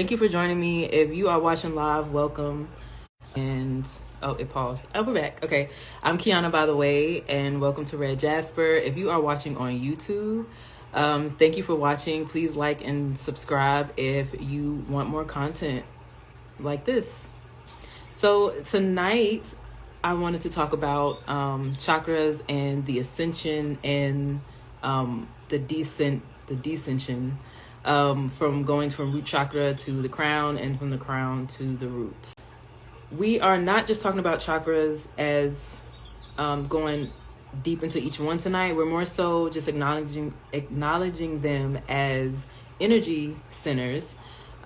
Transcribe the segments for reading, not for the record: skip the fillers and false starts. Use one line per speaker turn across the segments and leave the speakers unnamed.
Thank you for joining me. If you are watching live, welcome. And oh, it paused. Oh, we're back. Okay. I'm Kiana, by the way, and welcome to Red Jasper. If you are watching on YouTube, thank you for watching. Please like and subscribe if you want more content like this. So tonight, I wanted to talk about chakras and the ascension and the descension. From going from root chakra to the crown and from the crown to the root. We are not just talking about chakras as going deep into each one tonight. We're more so just acknowledging them as energy centers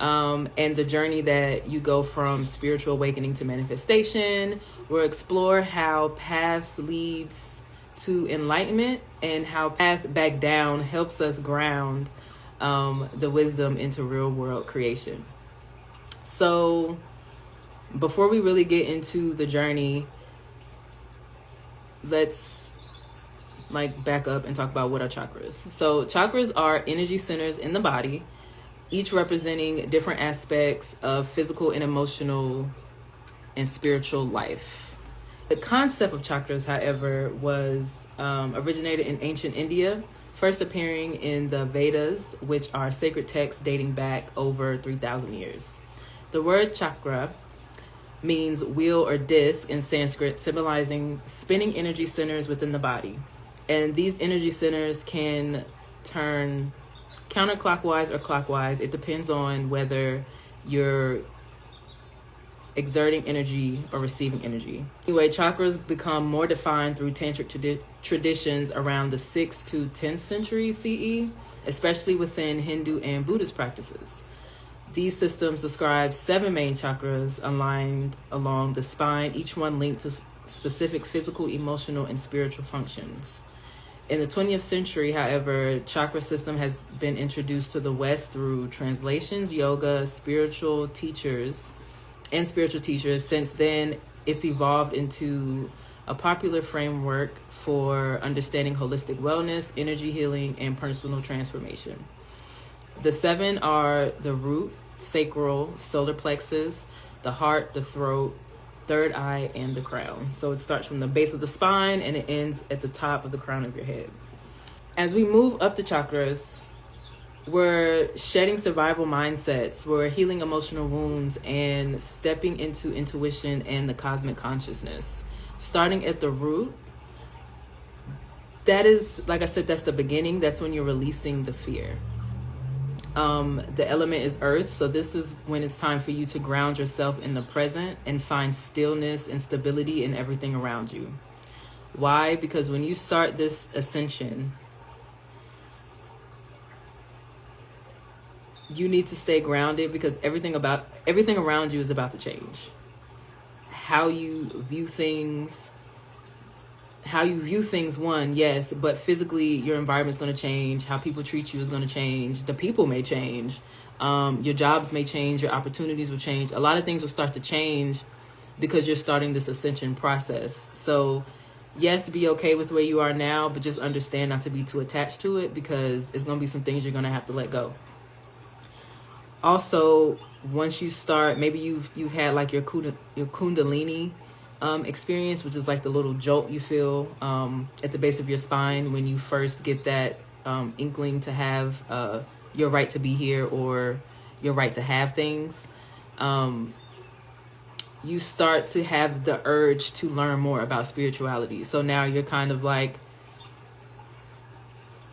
and the journey that you go from spiritual awakening to manifestation. We'll explore how paths leads to enlightenment and how path back down helps us ground the wisdom into real world creation. So before we really get into the journey, let's back up and talk about what are chakras. So chakras are energy centers in the body, each representing different aspects of physical and emotional and spiritual life. The concept of chakras, however, was originated in ancient India, first appearing in the Vedas, which are sacred texts dating back over 3,000 years. The word chakra means wheel or disc in Sanskrit, symbolizing spinning energy centers within the body. And these energy centers can turn counterclockwise or clockwise. It depends on whether you're exerting energy or receiving energy. Anyway, chakras become more defined through tantric traditions around the 6th to 10th century CE, especially within Hindu and Buddhist practices. These systems describe 7 main chakras aligned along the spine, each one linked to specific physical, emotional, and spiritual functions. In the 20th century, however, chakra system has been introduced to the West through translations, yoga, spiritual teachers. Since then, it's evolved into a popular framework for understanding holistic wellness, energy healing, and personal transformation. The 7 are the root, sacral, solar plexus, the heart, the throat, third eye, and the crown. So it starts from the base of the spine and it ends at the top of the crown of your head. As we move up the chakras, we're shedding survival mindsets, we're healing emotional wounds, and stepping into intuition and the cosmic consciousness. Starting at the root, that is, like I said, that's the beginning. That's when you're releasing the fear. The element is earth, so this is when it's time for you to ground yourself in the present and find stillness and stability in everything around you. Why? Because when you start this ascension, you need to stay grounded because everything around you is about to change. How you view things, one, yes, but physically your environment's going to change. How people treat you is going to change. The people may change. Your jobs may change. Your opportunities will change. A lot of things will start to change because you're starting this ascension process. So yes, be okay with where you are now, but just understand not to be too attached to it because it's going to be some things you're going to have to let go. Also, once you start, maybe you've had like your kundalini experience, which is like the little jolt you feel at the base of your spine when you first get that inkling to have your right to be here or your right to have things. You start to have the urge to learn more about spirituality. So now you're kind of like,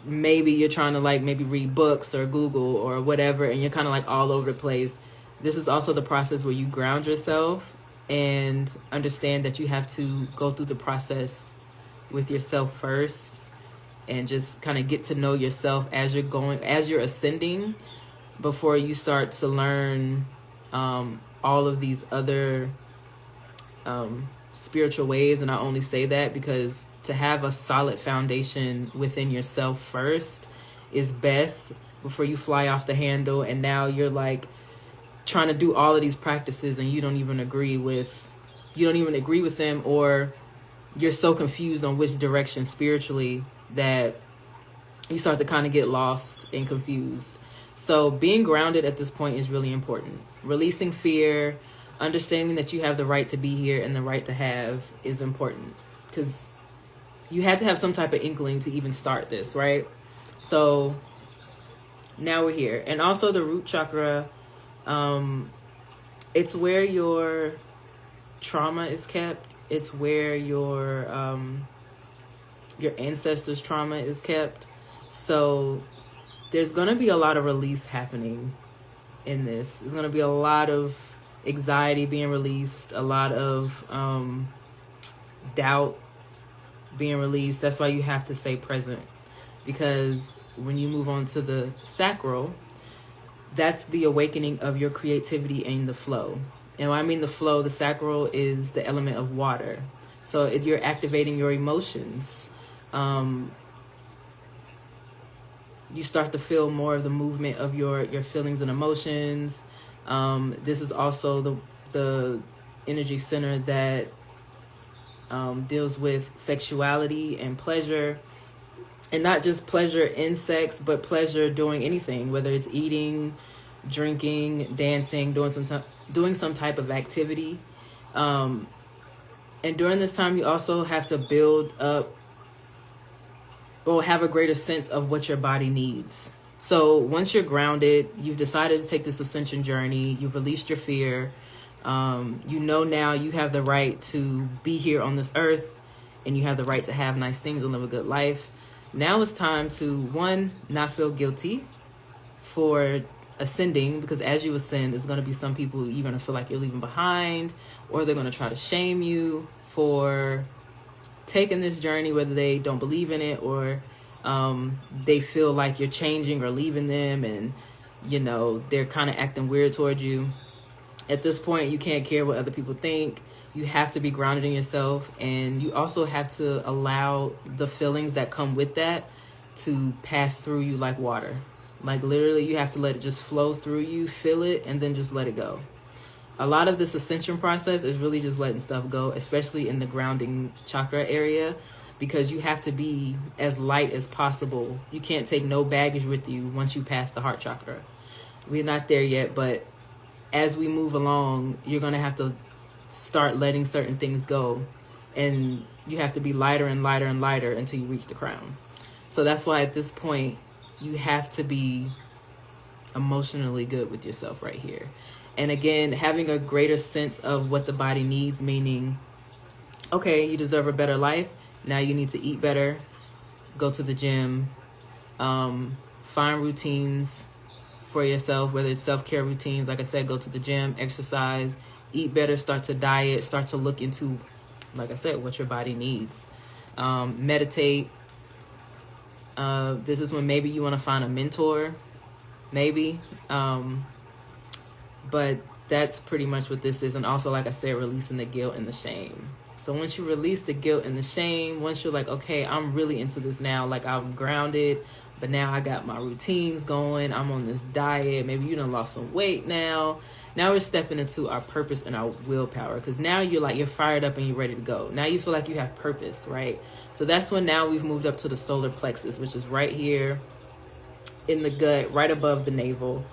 maybe you're trying to maybe read books or Google or whatever, and you're kind of all over the place. This is also the process where you ground yourself and understand that you have to go through the process with yourself first and just kind of get to know yourself as you're ascending before you start to learn all of these other spiritual ways. And I only say that because to have a solid foundation within yourself first is best before you fly off the handle and now you're trying to do all of these practices and you don't even agree with them, or you're so confused on which direction spiritually that you start to kind of get lost and confused. So being grounded at this point is really important. Releasing fear, understanding that you have the right to be here and the right to have is important, because you had to have some type of inkling to even start this, right? So now we're here. And also the root chakra, it's where your trauma is kept. It's where your ancestors' trauma is kept. So there's going to be a lot of release happening in this. There's going to be a lot of anxiety being released, a lot of doubt being released. That's why you have to stay present, because when you move on to the sacral, that's the awakening of your creativity and the flow. And when I mean the flow, the sacral is the element of water. So if you're activating your emotions, you start to feel more of the movement of your feelings and emotions. This is also the energy center that deals with sexuality and pleasure. And not just pleasure in sex, but pleasure doing anything, whether it's eating, drinking, dancing, doing some type of activity. And during this time, you also have to build up or have a greater sense of what your body needs. So once you're grounded, you've decided to take this ascension journey, you've released your fear, you know now you have the right to be here on this earth, and you have the right to have nice things and live a good life. Now it's time to, one, not feel guilty for ascending, because as you ascend, there's going to be some people you're going to feel like you're leaving behind, or they're going to try to shame you for taking this journey, whether they don't believe in it or they feel like you're changing or leaving them, and you know they're kind of acting weird towards you. At this point, you can't care what other people think. You have to be grounded in yourself, and you also have to allow the feelings that come with that to pass through you like water. Like literally, you have to let it just flow through you, feel it, and then just let it go. A lot of this ascension process is really just letting stuff go, especially in the grounding chakra area, because you have to be as light as possible. You can't take no baggage with you once you pass the heart chakra. We're not there yet, but as we move along, you're going to have to start letting certain things go, and you have to be lighter and lighter and lighter until you reach the crown. So that's why at this point you have to be emotionally good with yourself right here. And again, having a greater sense of what the body needs, meaning, okay, you deserve a better life. Now you need to eat better, go to the gym, find routines for yourself, whether it's self-care routines. Like I said, go to the gym, exercise, eat better, start to diet, start to look into, like I said, what your body needs. Meditate. This is when maybe you want to find a mentor, maybe. But that's pretty much what this is. And also, like I said, releasing the guilt and the shame. So once you release the guilt and the shame, once you're like, okay, I'm really into this now, like I'm grounded, but now I got my routines going, I'm on this diet, maybe you done lost some weight now. Now we're stepping into our purpose and our willpower, because now you're fired up and you're ready to go. Now you feel like you have purpose, right? So that's when now we've moved up to the solar plexus, which is right here in the gut, right above the navel,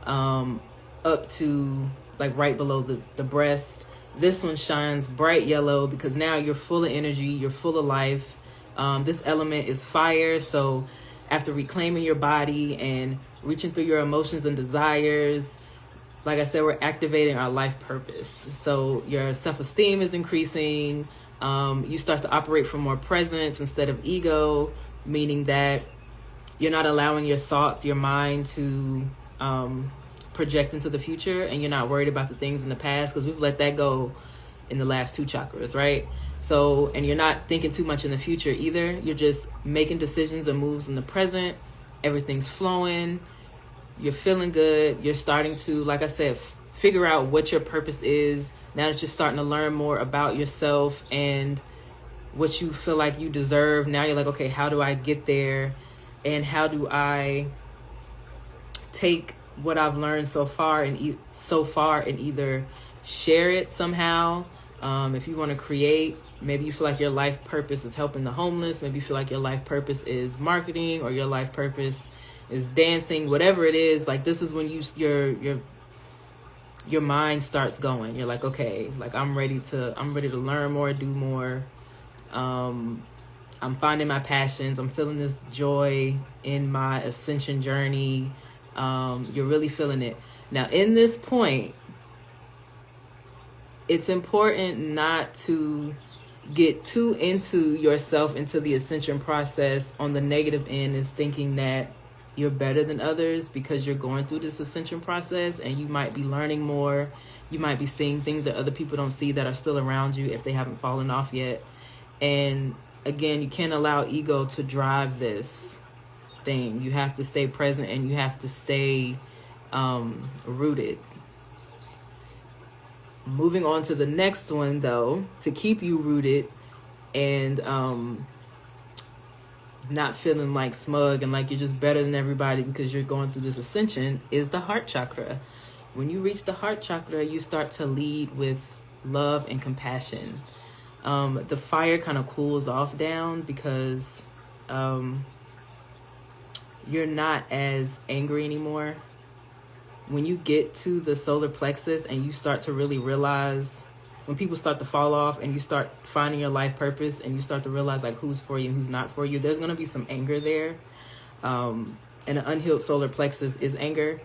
up to like right below the breast. This one shines bright yellow because now you're full of energy, you're full of life. This element is fire. So after reclaiming your body and reaching through your emotions and desires, like I said, we're activating our life purpose. So your self-esteem is increasing. You start to operate from more presence instead of ego, meaning that you're not allowing your thoughts, your mind to project into the future, and you're not worried about the things in the past, because we've let that go in the last two chakras, right? So, and you're not thinking too much in the future either. You're just making decisions and moves in the present. Everything's flowing. You're feeling good. You're starting to, like I said, figure out what your purpose is. Now that you're starting to learn more about yourself and what you feel like you deserve, now you're like, okay, how do I get there? And how do I take what I've learned so far and either share it somehow. If you want to create, maybe you feel like your life purpose is helping the homeless. Maybe you feel like your life purpose is marketing, or your life purpose is dancing, whatever it is. Like, this is when your mind starts going. You're like, okay, like I'm ready to learn more, do more. I'm finding my passions. I'm feeling this joy in my ascension journey. You're really feeling it. Now, in this point, it's important not to get too into yourself, into the ascension process. On the negative end is thinking that you're better than others because you're going through this ascension process, and you might be learning more. You might be seeing things that other people don't see that are still around you if they haven't fallen off yet. And again, you can't allow ego to drive this thing. You have to stay present, and you have to stay rooted. Moving on to the next one, though, to keep you rooted and not feeling like smug and like you're just better than everybody because you're going through this ascension, is the heart chakra. When you reach the heart chakra, you start to lead with love and compassion. The fire kind of cools off down because you're not as angry anymore. When you get to the solar plexus and you start to really realize, when people start to fall off and you start finding your life purpose and you start to realize like who's for you and who's not for you, there's going to be some anger there. And an unhealed solar plexus is anger.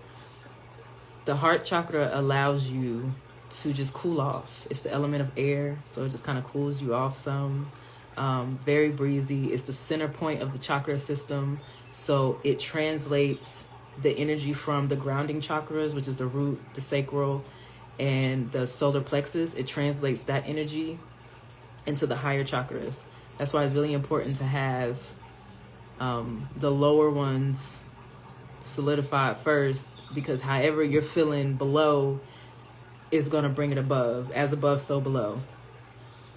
The heart chakra allows you to just cool off. It's the element of air, so it just kind of cools you off some. Very breezy. It's the center point of the chakra system, so it translates the energy from the grounding chakras, which is the root, the sacral, and the solar plexus. It translates that energy into the higher chakras. That's why it's really important to have the lower ones solidified first, because however you're feeling below is going to bring it above. As above, so below.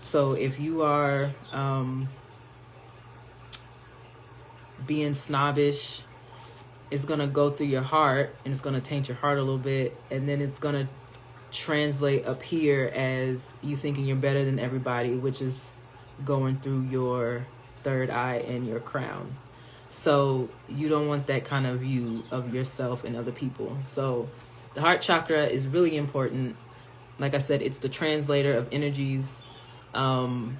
So if you are being snobbish, it's going to go through your heart and it's going to taint your heart a little bit, and then it's going to translate up here as you thinking you're better than everybody, which is going through your third eye and your crown. So you don't want that kind of view of yourself and other people. So the heart chakra is really important. Like I said, it's the translator of energies, and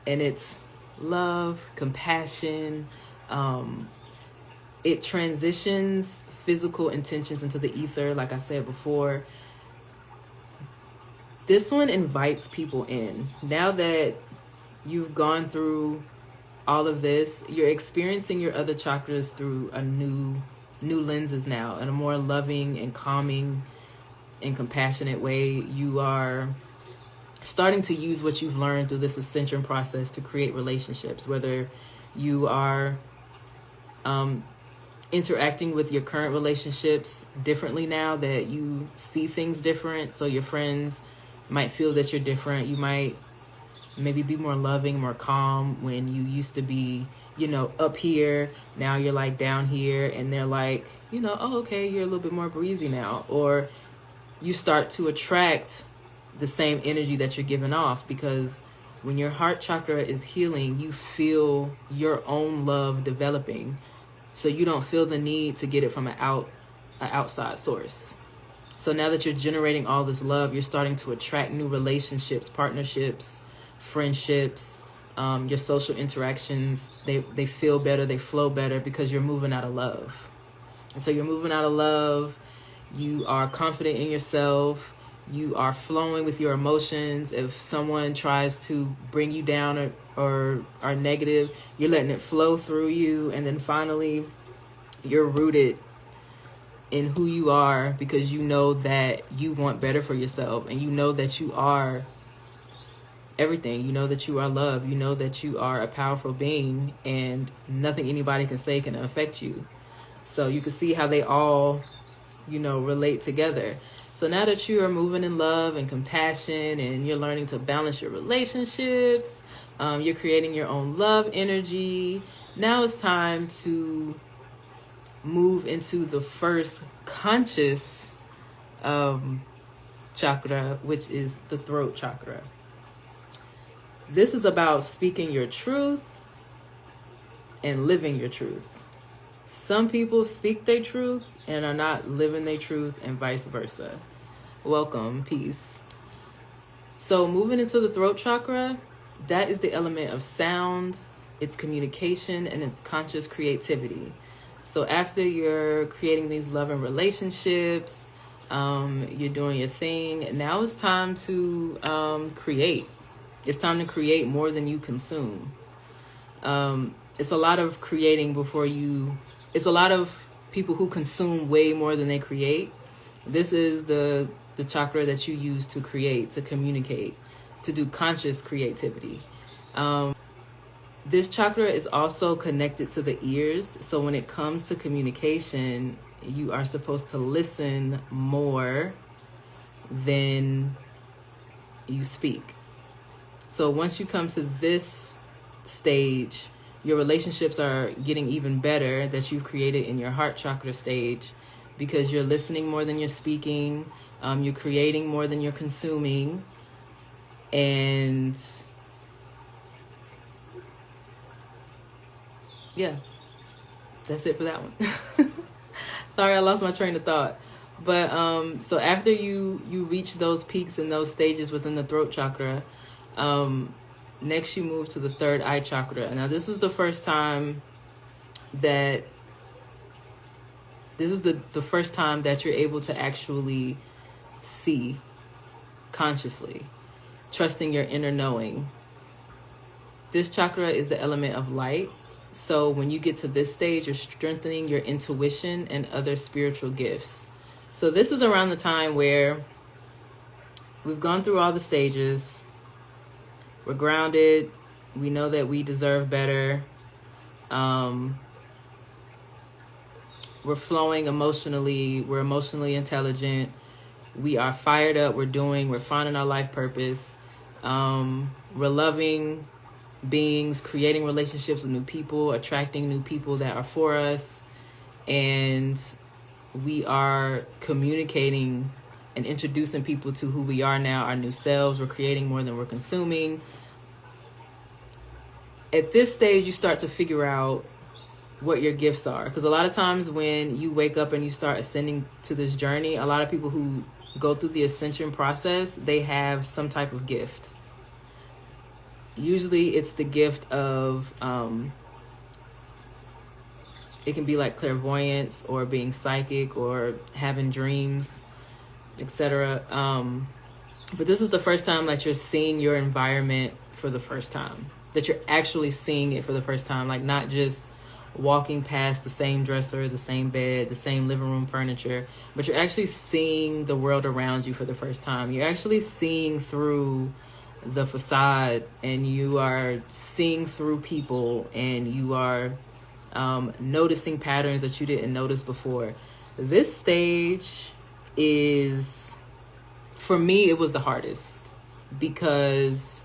it's love, compassion. It transitions physical intentions into the ether, like I said before. This one invites people in. Now that you've gone through all of this, you're experiencing your other chakras through a new lenses now, in a more loving and calming and compassionate way. You are starting to use what you've learned through this ascension process to create relationships, whether you are interacting with your current relationships differently now that you see things different. So your friends might feel that you're different. You might maybe be more loving, more calm when you used to be, up here. Now you're like down here, and they're like, oh, okay, you're a little bit more breezy now. Or you start to attract the same energy that you're giving off, because when your heart chakra is healing, you feel your own love developing. So you don't feel the need to get it from an outside source. So now that you're generating all this love, you're starting to attract new relationships, partnerships, friendships, your social interactions. They feel better, they flow better, because you're moving out of love. And so you're moving out of love. You are confident in yourself. You are flowing with your emotions. If someone tries to bring you down or are negative, you're letting it flow through you. And then finally, you're rooted in who you are, because you know that you want better for yourself, and you know that you are everything. You know that you are love. You know that you are a powerful being, and nothing anybody can say can affect you. So you can see how they all, relate together. So now that you are moving in love and compassion, and you're learning to balance your relationships, you're creating your own love energy. Now it's time to move into the first conscious chakra, which is the throat chakra. This is about speaking your truth and living your truth. Some people speak their truth and are not living their truth, and vice versa. Welcome, peace. So moving into the throat chakra, that is the element of sound, its communication, and its conscious creativity. So after you're creating these loving relationships, you're doing your thing, now it's time to create. It's time to create more than you consume. It's a lot of creating it's a lot of people who consume way more than they create. This is the chakra that you use to create, to communicate, to do conscious creativity. This chakra is also connected to the ears. So when it comes to communication, you are supposed to listen more than you speak. So once you come to this stage, your relationships are getting even better that you've created in your heart chakra stage, because you're listening more than you're speaking. You're creating more than you're consuming. And yeah, that's it for that one. Sorry, I lost my train of thought. But so after you reach those peaks and those stages within the throat chakra, next you move to the third eye chakra. Now this is the first time that the first time that you're able to actually see consciously, trusting your inner knowing. This chakra is the element of light. So when you get to this stage, you're strengthening your intuition and other spiritual gifts. So this is around the time where we've gone through all the stages. We're grounded. We know that we deserve better. We're flowing emotionally. We're emotionally intelligent. We are fired up. We're finding our life purpose. We're loving beings, creating relationships with new people, attracting new people that are for us. And we are communicating and introducing people to who we are now, our new selves. We're creating more than we're consuming. At this stage, you start to figure out what your gifts are. Because a lot of times when you wake up and you start ascending to this journey, a lot of people who go through the ascension process, they have some type of gift. Usually it's the gift of, it can be like clairvoyance or being psychic or having dreams, etc. But this is the first time that you're seeing your environment for the first time, that you're actually seeing it for the first time, like not just walking past the same dresser, the same bed, the same living room furniture, but you're actually seeing the world around you for the first time. You're actually seeing through the facade, and you are seeing through people, and you are noticing patterns that you didn't notice before. This stage is, for me, it was the hardest, because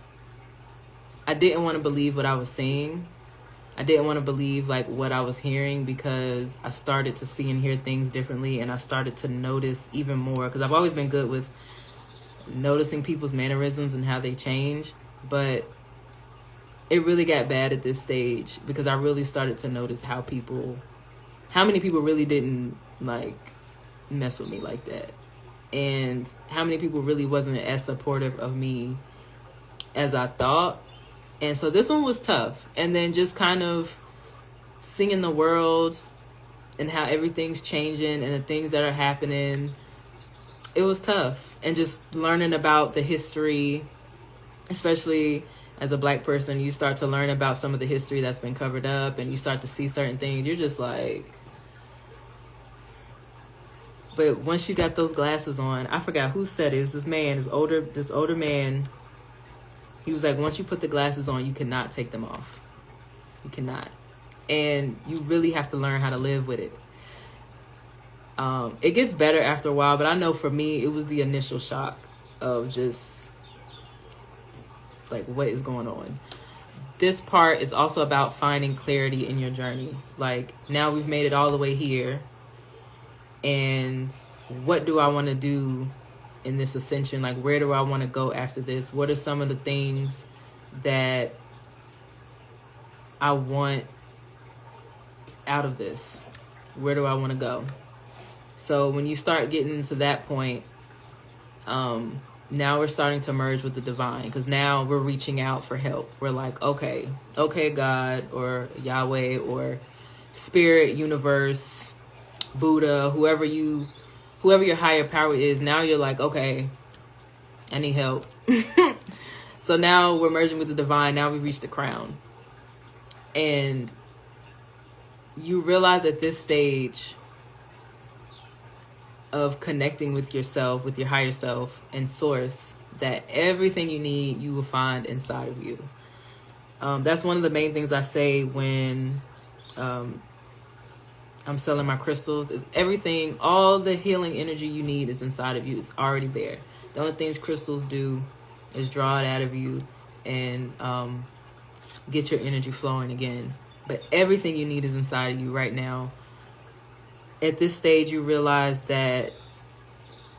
I didn't want to believe what I was seeing. I didn't want to believe like what I was hearing, because I started to see and hear things differently, and I started to notice even more, because I've always been good with noticing people's mannerisms and how they change, but it really got bad at this stage, because I really started to notice how many people really didn't like mess with me like that, and how many people really wasn't as supportive of me as I thought. And so this one was tough. And then just kind of seeing the world and how everything's changing and the things that are happening, it was tough. And just learning about the history, especially as a Black person, you start to learn about some of the history that's been covered up, and you start to see certain things. You're just like, but once you got those glasses on, I forgot who said it. It was this older man. He was like, once you put the glasses on, you cannot take them off. You cannot. And you really have to learn how to live with it. It gets better after a while, but I know for me, it was the initial shock of just like, what is going on? This part is also about finding clarity in your journey. Like, now we've made it all the way here. And what do I want to do in this ascension? Like, where do I want to go after this? What are some of the things that I want out of this? Where do I want to go? So when you start getting to that point, now we're starting to merge with the divine, because now we're reaching out for help. We're like, okay, God, or Yahweh, or Spirit, Universe, Buddha, whoever your higher power is. Now you're like, okay, I need help. So now we're merging with the divine. Now we reach the crown. And you realize at this stage of connecting with yourself, with your higher self and source, that everything you need, you will find inside of you. That's one of the main things I say when I'm selling my crystals, is everything, all the healing energy you need is inside of you. It's already there. The only things crystals do is draw it out of you and get your energy flowing again. But everything you need is inside of you right now. At this stage, you realize that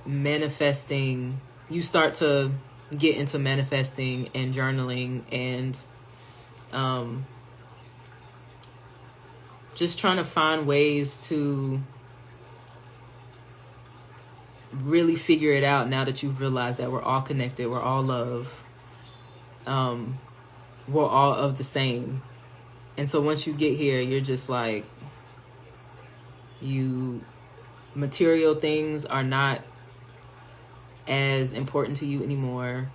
manifesting, you start to get into manifesting and journaling and just trying to find ways to really figure it out now that you've realized that we're all connected, we're all love, we're all of the same. And so once you get here, you're just like, material things are not as important to you anymore.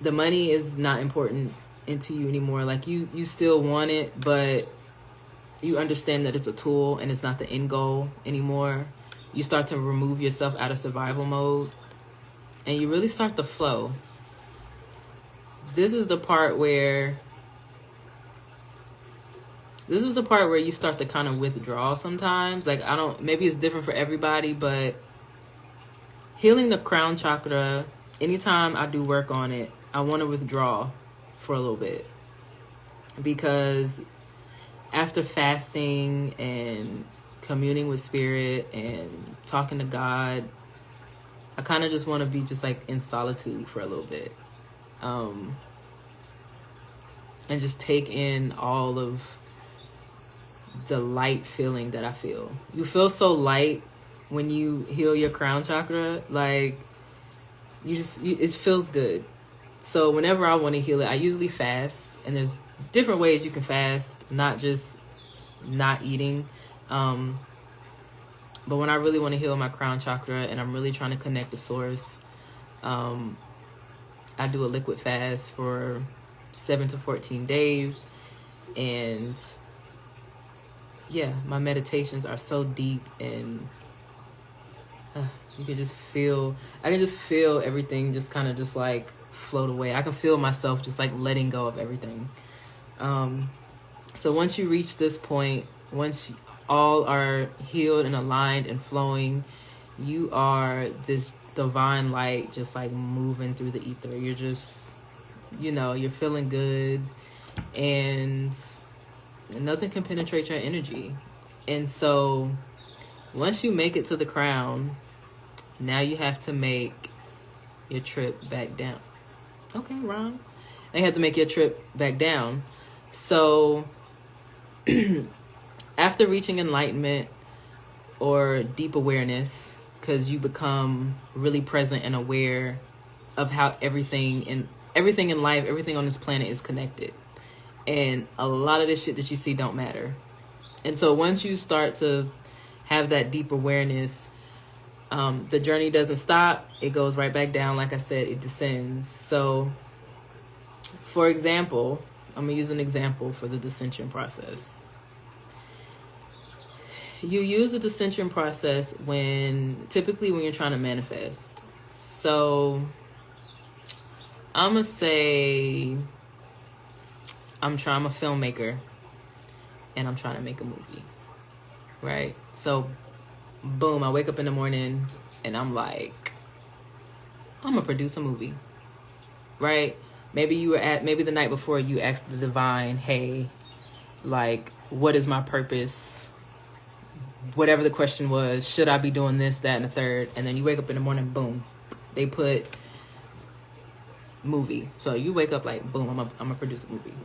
The money is not important into you anymore. Like you still want it, but you understand that it's a tool and it's not the end goal anymore. You start to remove yourself out of survival mode and you really start to flow. This is the part where you start to kind of withdraw sometimes. Like, maybe it's different for everybody, but healing the crown chakra, anytime I do work on it, I want to withdraw for a little bit. Because after fasting and communing with spirit and talking to God, I kind of just want to be just like in solitude for a little bit. And just take in all of the light feeling that I feel. You feel so light when you heal your crown chakra. Like, it feels good. So whenever I want to heal it, I usually fast. And there's different ways you can fast, not just not eating. But when I really want to heal my crown chakra and I'm really trying to connect to source, I do a liquid fast for 7 to 14 days. And yeah, my meditations are so deep and you can just feel, I can just feel everything just kind of just like float away. I can feel myself just like letting go of everything. So once you reach this point, once all are healed and aligned and flowing, you are this divine light just like moving through the ether. You're just, you're feeling good and nothing can penetrate your energy. And so once you make it to the crown, now you have to make your trip back down. Okay, Ron. Now you have to make your trip back down. So after reaching enlightenment or deep awareness, because you become really present and aware of how everything in life, everything on this planet is connected. And a lot of this shit that you see don't matter. And so once you start to have that deep awareness, the journey doesn't stop. It goes right back down. Like I said, it descends. So, for example, I'm going to use an example for the descension process. You use the descension process typically when you're trying to manifest. So, I'm going to say I'm a filmmaker and I'm trying to make a movie, right? So, boom, I wake up in the morning and I'm like, I'm gonna produce a movie, right? Maybe the night before you asked the divine, hey, like, what is my purpose? Whatever the question was, should I be doing this, that, and the third? And then you wake up in the morning, boom, they put movie. So you wake up like, boom, I'm gonna produce a movie.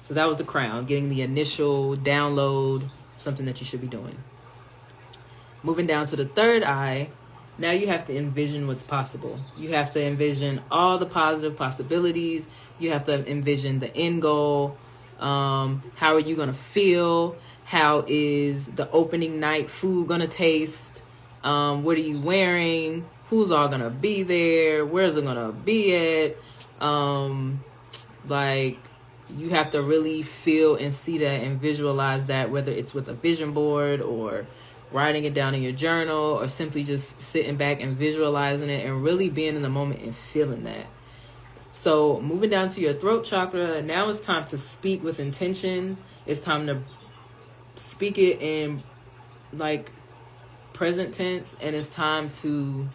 So that was the crown, getting the initial download something that you should be doing. Moving down to the third eye, now you have to envision what's possible. You have to envision all the positive possibilities. You have to envision the end goal. How are you going to feel? How is the opening night food going to taste? What are you wearing? Who's all going to be there? Where's it going to be at? Like, you have to really feel and see that and visualize that, whether it's with a vision board or writing it down in your journal or simply just sitting back and visualizing it and really being in the moment and feeling that. So moving down to your throat chakra, now it's time to speak with intention. It's time to speak it in like present tense, and it's time to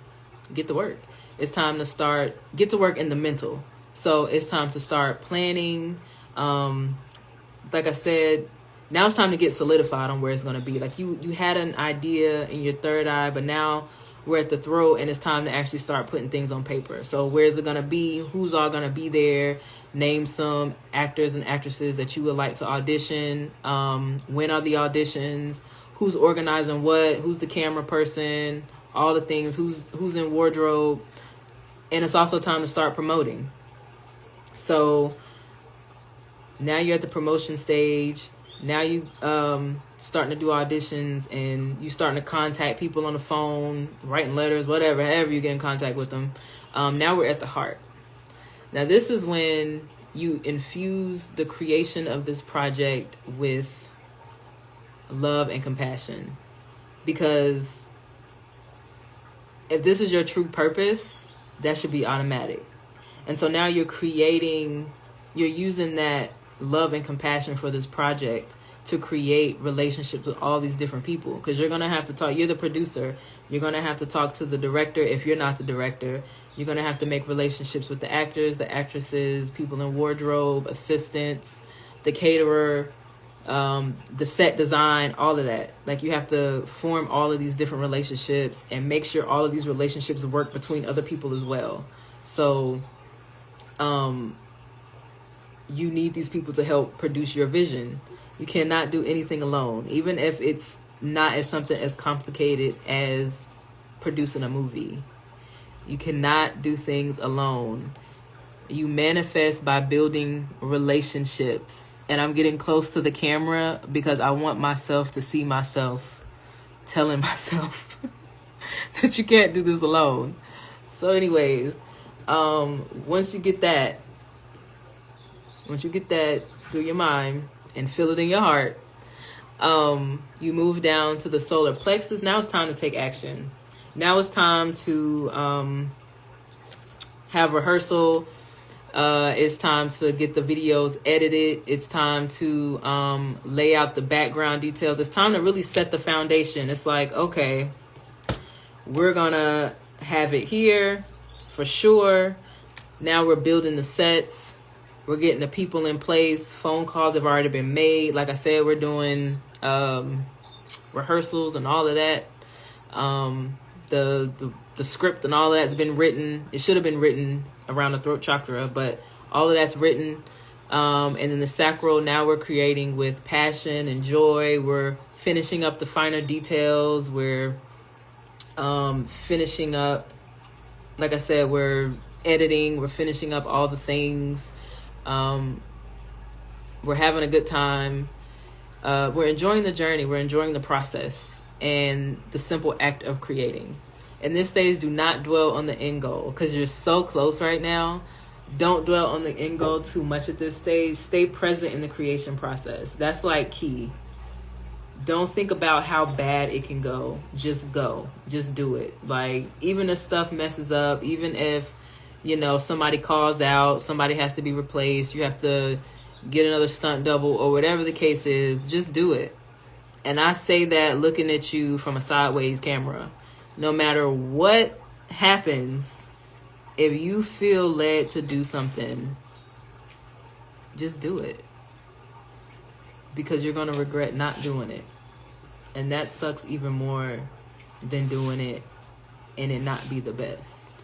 get to work. It's time to get to work in the mental. So it's time to start planning. Like I said, now it's time to get solidified on where it's going to be. Like you had an idea in your third eye, but now we're at the throat and it's time to actually start putting things on paper. So where's it going to be? Who's all going to be there? Name some actors and actresses that you would like to audition. When are the auditions? Who's organizing what? Who's the camera person? All the things. Who's in wardrobe? And it's also time to start promoting. So now you're at the promotion stage. Now you starting to do auditions, and you starting to contact people on the phone, writing letters, whatever, however you get in contact with them. Now we're at the heart. Now this is when you infuse the creation of this project with love and compassion. Because if this is your true purpose, that should be automatic. And so now you're using that love and compassion for this project to create relationships with all these different people, because you're going to have to talk. You're the producer. You're going to have to talk to the director if you're not the director. You're going to have to make relationships with the actors, the actresses, people in wardrobe, assistants, the caterer, the set design, all of that. Like, you have to form all of these different relationships and make sure all of these relationships work between other people as well. So you need these people to help produce your vision. You cannot do anything alone, even if it's not as something as complicated as producing a movie. You cannot do things alone. You manifest by building relationships. And I'm getting close to the camera because I want myself to see myself telling myself that you can't do this alone. So anyways, once you get that through your mind and feel it in your heart, you move down to the solar plexus. Now it's time to take action. Now it's time to have rehearsal. It's time to get the videos edited. It's time to lay out the background details. It's time to really set the foundation. It's like, okay, we're going to have it here for sure. Now we're building the sets. We're getting the people in place. Phone calls have already been made. Like I said, we're doing rehearsals and all of that. The script and all of that's been written. It should have been written around the throat chakra, but all of that's written. And then the sacral, now we're creating with passion and joy. We're finishing up the finer details. We're finishing up, like I said, we're editing. We're finishing up all the things. We're having a good time. We're enjoying the journey. We're enjoying the process and the simple act of creating. In this stage, do not dwell on the end goal because you're so close right now. Don't dwell on the end goal too much at this stage. Stay present in the creation process. That's like key. Don't think about how bad it can go. Just go. Just do it. Like, even if stuff messes up, even if, somebody calls out, somebody has to be replaced, you have to get another stunt double or whatever the case is, just do it. And I say that looking at you from a sideways camera. No matter what happens, if you feel led to do something, just do it. Because you're going to regret not doing it. And that sucks even more than doing it and it not be the best.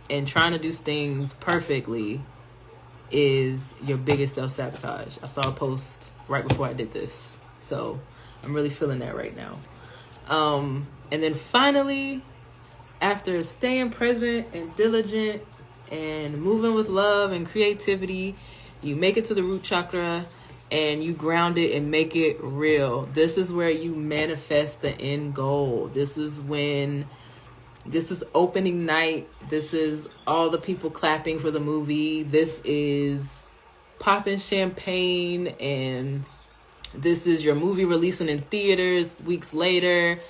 And trying to do things perfectly is your biggest self-sabotage. I saw a post right before I did this. So I'm really feeling that right now. And then finally, after staying present and diligent and moving with love and creativity, you make it to the root chakra and you ground it and make it real. This is where you manifest the end goal. This is opening night. This is all the people clapping for the movie. This is popping champagne, and this is your movie releasing in theaters weeks later.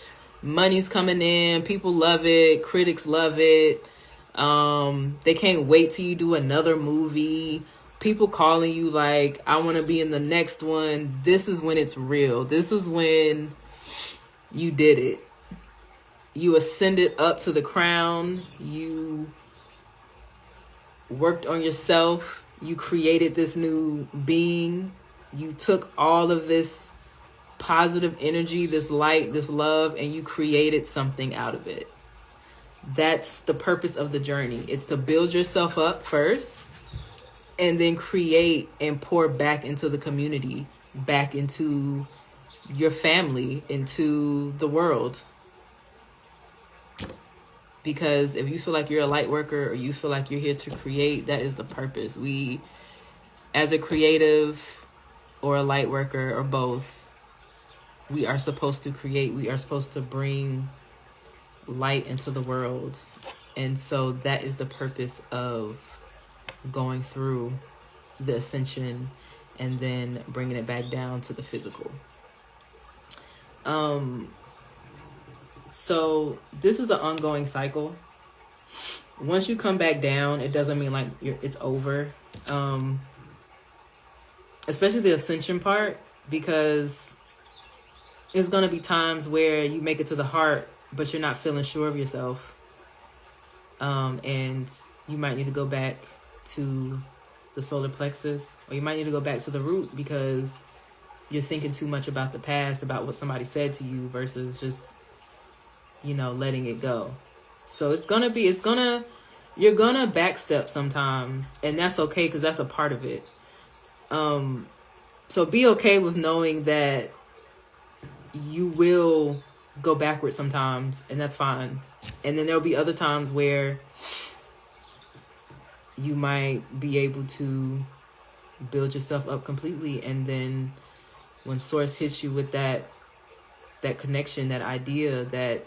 Money's coming in. People love it. Critics love it. They can't wait till you do another movie. People calling you like, I want to be in the next one. This is when it's real. This is when you did it. You ascended up to the crown. You worked on yourself. You created this new being. You took all of this positive energy, this light, this love, and you created something out of it. That's the purpose of the journey. It's to build yourself up first and then create and pour back into the community, back into your family, into the world. Because if you feel like you're a light worker or you feel like you're here to create, that is the purpose. We, as a creative or a light worker or both, we are supposed to create. We are supposed to bring light into the world. And so that is the purpose of going through the ascension and then bringing it back down to the physical. So this is an ongoing cycle. Once you come back down, it doesn't mean like it's over. Especially the ascension part, because it's going to be times where you make it to the heart, but you're not feeling sure of yourself. And you might need to go back to the solar plexus, or you might need to go back to the root because you're thinking too much about the past, about what somebody said to you versus just, letting it go. So you're going to backstep sometimes, and that's okay because that's a part of it. So be okay with knowing that you will go backwards sometimes, and that's fine. And then there'll be other times where you might be able to build yourself up completely, and then when source hits you with that connection, that idea, that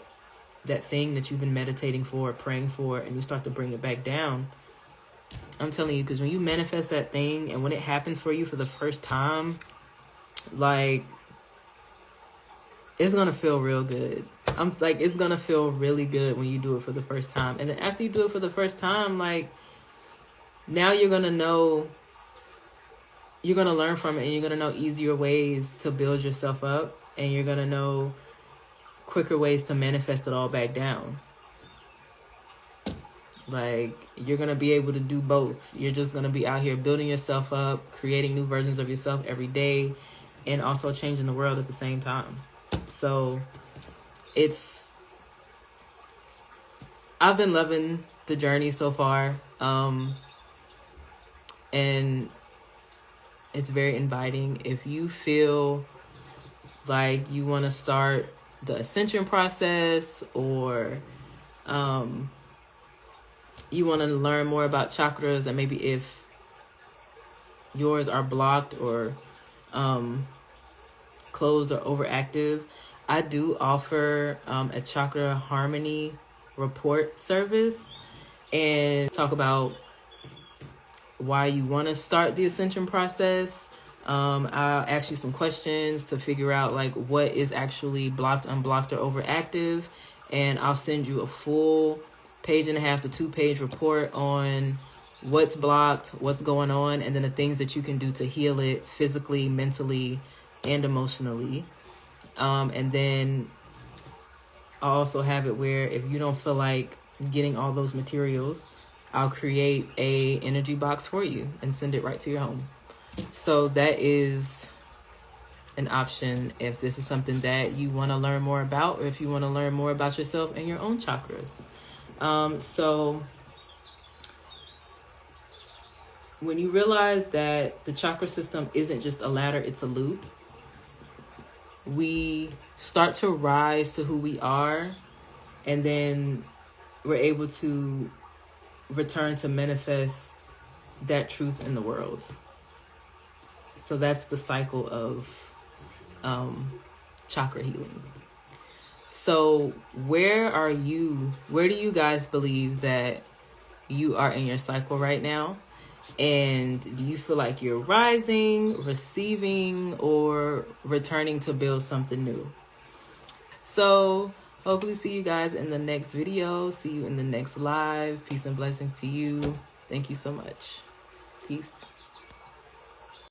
thing that you've been meditating for, praying for, and you start to bring it back down, I'm telling you, because when you manifest that thing and when it happens for you for the first time, like, it's going to feel real good. It's going to feel really good when you do it for the first time. And then after you do it for the first time, like, now you're going to know, you're going to learn from it, and you're going to know easier ways to build yourself up, and you're going to know quicker ways to manifest it all back down. Like, you're going to be able to do both. You're just going to be out here building yourself up, creating new versions of yourself every day, and also changing the world at the same time. So I've been loving the journey so far. And it's very inviting. If you feel like you want to start the ascension process, or you want to learn more about chakras, and maybe if yours are blocked or closed or overactive, I do offer a chakra harmony report service, and talk about why you want to start the ascension process. I'll ask you some questions to figure out like what is actually blocked, unblocked, or overactive, and I'll send you a full 1.5 to 2-page report on what's blocked, what's going on, and then the things that you can do to heal it physically, mentally, and emotionally. And then I'll also have it where if you don't feel like getting all those materials, I'll create a energy box for you and send it right to your home. So that is an option if this is something that you want to learn more about, or if you want to learn more about yourself and your own chakras. So when you realize that the chakra system isn't just a ladder, it's a loop, we start to rise to who we are, and then we're able to return to manifest that truth in the world. So that's the cycle of chakra healing. So where do you guys believe that you are in your cycle right now? And do you feel like you're rising, receiving, or returning to build something new? So hopefully see you guys in the next video. See you in the next live. Peace and blessings to you. Thank you so much. Peace.